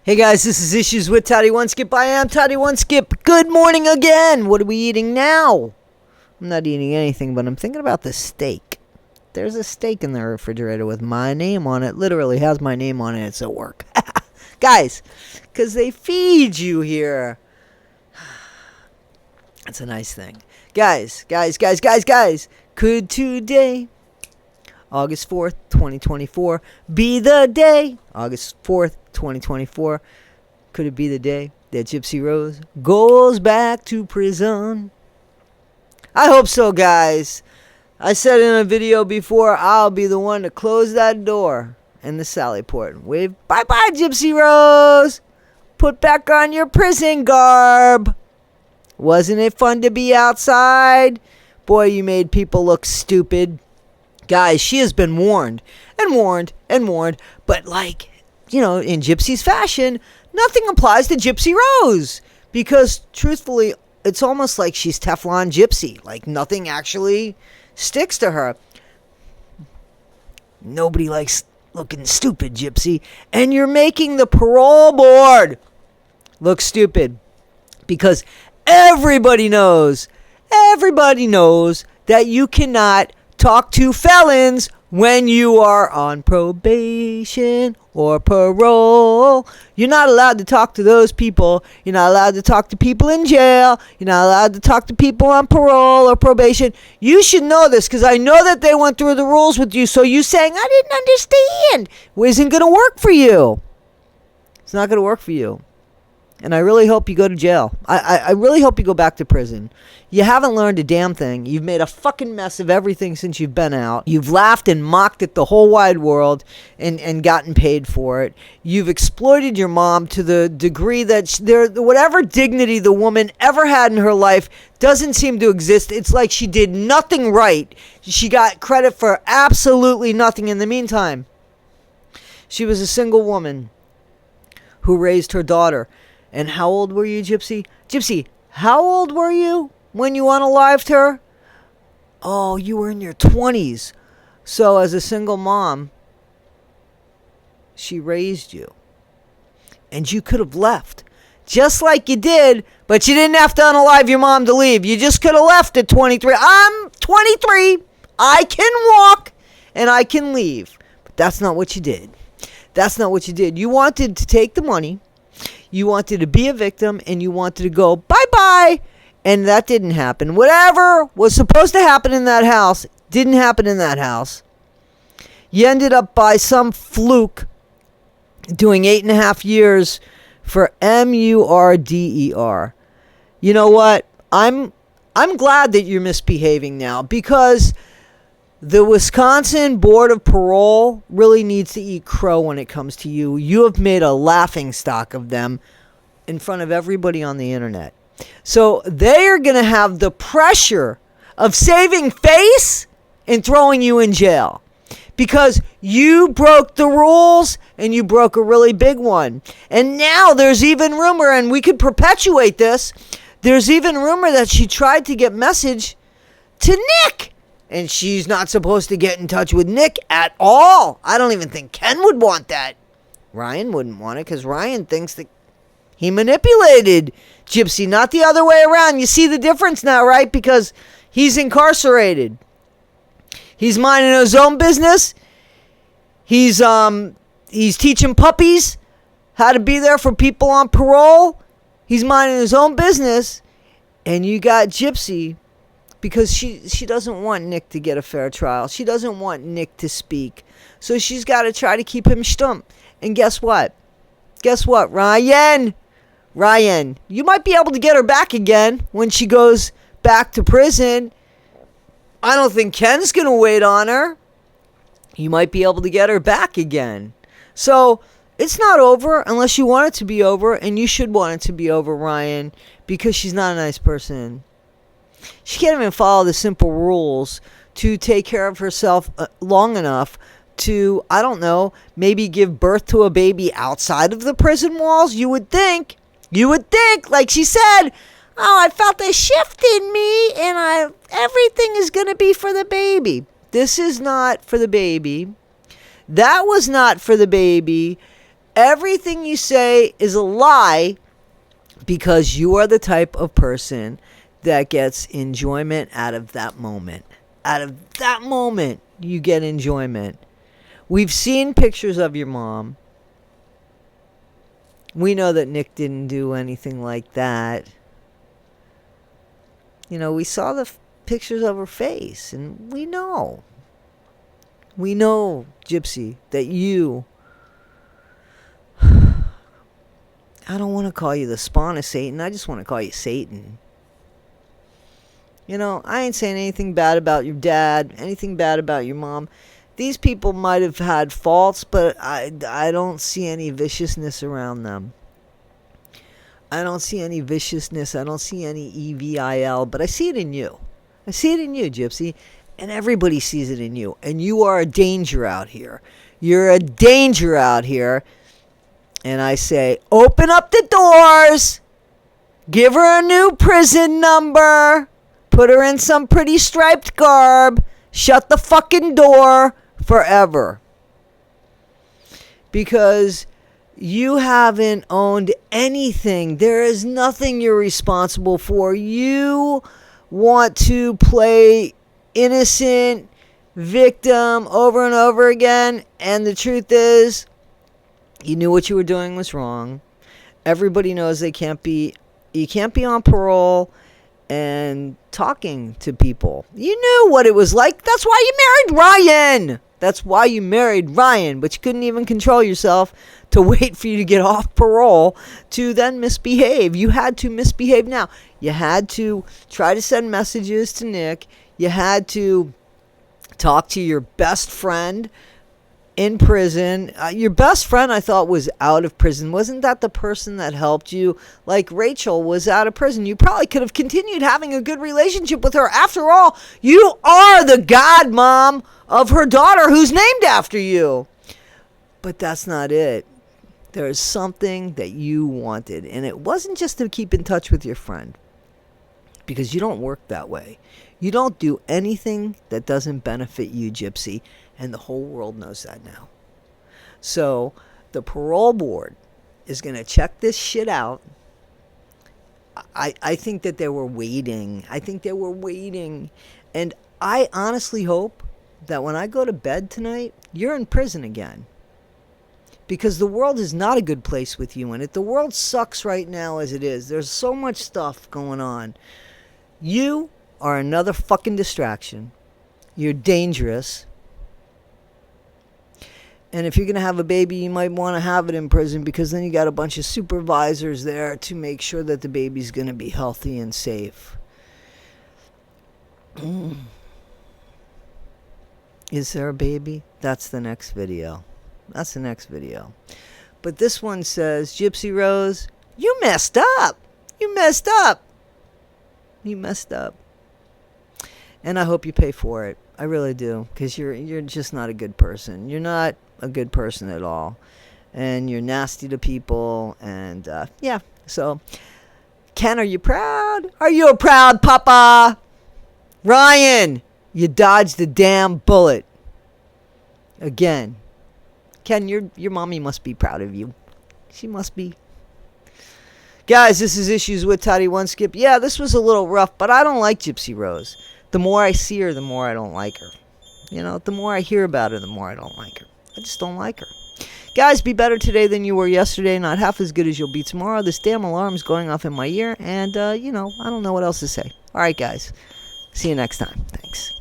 Hey guys, this is Issues with Toddy One Skip. I am Toddy One Skip. Good morning again. What are we eating now? I'm not eating anything, but I'm thinking about the steak. There's a steak in the refrigerator with my name on it. Literally has my name on it. It's at work. Guys, because they feed you here. That's a nice thing. Guys. Could today, August 4th, 2024, be the day? August 4th, 2024. Could it be the day that Gypsy Rose goes back to prison? I hope so, guys. I said in a video before, I'll be the one to close that door in the Sally Port. Wave bye-bye, Gypsy Rose. Put back on your prison garb. Wasn't it fun to be outside? Boy, you made people look stupid. Guys, she has been warned, but in Gypsy's fashion, nothing applies to Gypsy Rose. Because, truthfully, it's almost like she's Teflon Gypsy. Like, nothing actually sticks to her. Nobody likes looking stupid, Gypsy. And you're making the parole board look stupid. Because everybody knows that you cannot talk to felons when you are on probation or parole. You're not allowed to talk to those people. You're not allowed to talk to people in jail. You're not allowed to talk to people on parole or probation. You should know this because I know that they went through the rules with you. So you saying, I didn't understand, isn't going to work for you. It's not going to work for you. And I really hope you go to jail. I really hope you go back to prison. You haven't learned a damn thing. You've made a fucking mess of everything since you've been out. You've laughed and mocked at the whole wide world and gotten paid for it. You've exploited your mom to the degree that whatever dignity the woman ever had in her life doesn't seem to exist. It's like she did nothing right. She got credit for absolutely nothing in the meantime. She was a single woman who raised her daughter. And how old were you, Gypsy? Gypsy, how old were you when you unalived her? Oh, you were in your 20s. So as a single mom, she raised you. And you could have left. Just like you did, but you didn't have to unalive your mom to leave. You just could have left at 23. I'm 23. I can walk and I can leave. But that's not what you did. You wanted to take the money. You wanted to be a victim, and you wanted to go bye-bye, and that didn't happen. Whatever was supposed to happen in that house didn't happen in that house. You ended up by some fluke doing 8.5 years for MURDER. You know what? I'm glad that you're misbehaving now because the Wisconsin Board of Parole really needs to eat crow when it comes to you. You have made a laughingstock of them in front of everybody on the internet. So they are going to have the pressure of saving face and throwing you in jail. Because you broke the rules and you broke a really big one. And now there's even rumor, and we could perpetuate this, there's even rumor that she tried to get message to Nick. And she's not supposed to get in touch with Nick at all. I don't even think Ken would want that. Ryan wouldn't want it because Ryan thinks that he manipulated Gypsy, not the other way around. You see the difference now, right? Because he's incarcerated. He's minding his own business. He's teaching puppies how to be there for people on parole. He's minding his own business. And you got Gypsy. Because she doesn't want Nick to get a fair trial. She doesn't want Nick to speak. So she's got to try to keep him stump. And guess what? Ryan, you might be able to get her back again when she goes back to prison. I don't think Ken's going to wait on her. You might be able to get her back again. So it's not over unless you want it to be over. And you should want it to be over, Ryan, because she's not a nice person. She can't even follow the simple rules to take care of herself long enough to, I don't know, maybe give birth to a baby outside of the prison walls. You would think, like she said, oh, I felt a shift in me and everything is going to be for the baby. This is not for the baby. That was not for the baby. Everything you say is a lie because you are the type of person that gets enjoyment out of that moment. Out of that moment, you get enjoyment. We've seen pictures of your mom. We know that Nick didn't do anything like that. You know, we saw the pictures of her face, and we know. We know, Gypsy, that you... I don't want to call you the spawn of Satan. I just want to call you Satan. You know, I ain't saying anything bad about your dad, anything bad about your mom. These people might have had faults, but I don't see any viciousness around them. I don't see any viciousness. I don't see any evil, but I see it in you. I see it in you, Gypsy, and everybody sees it in you. And you are a danger out here. You're a danger out here. And I say, open up the doors. Give her a new prison number. Put her in some pretty striped garb. Shut the fucking door forever. Because you haven't owned anything. There is nothing you're responsible for. You want to play innocent victim over and over again. And the truth is, you knew what you were doing was wrong. Everybody knows you can't be on parole and talking to people. You knew what it was like. That's why you married Ryan. That's why you married Ryan. But you couldn't even control yourself to wait for you to get off parole to then misbehave. You had to misbehave now. You had to try to send messages to Nick. You had to talk to your best friend in prison. Your best friend, I thought, was out of prison. Wasn't that the person that helped you? Like Rachel was out of prison. You probably could have continued having a good relationship with her. After all, you are the godmom of her daughter who's named after you. But that's not it. There's something that you wanted. And it wasn't just to keep in touch with your friend. Because you don't work that way. You don't do anything that doesn't benefit you, Gypsy. And the whole world knows that now. So the parole board is going to check this shit out. I think that they were waiting. And I honestly hope that when I go to bed tonight, you're in prison again. Because the world is not a good place with you in it. The world sucks right now as it is. There's so much stuff going on. You are another fucking distraction. You're dangerous. And if you're going to have a baby, you might want to have it in prison because then you got a bunch of supervisors there to make sure that the baby's going to be healthy and safe. Is there a baby? That's the next video. But this one says, Gypsy Rose, you messed up. And I hope you pay for it. I really do. Because you're just not a good person. You're not a good person at all. And you're nasty to people. And, yeah. So, Ken, are you proud? Are you a proud papa? Ryan, you dodged the damn bullet. Again. Ken, your mommy must be proud of you. She must be. Guys, this is Issues with Toddy One Skip. Yeah, this was a little rough, but I don't like Gypsy Rose. The more I see her, the more I don't like her. You know, the more I hear about her, the more I don't like her. I just don't like her. Guys, be better today than you were yesterday. Not half as good as you'll be tomorrow. This damn alarm's going off in my ear. And, you know, I don't know what else to say. All right, guys. See you next time. Thanks.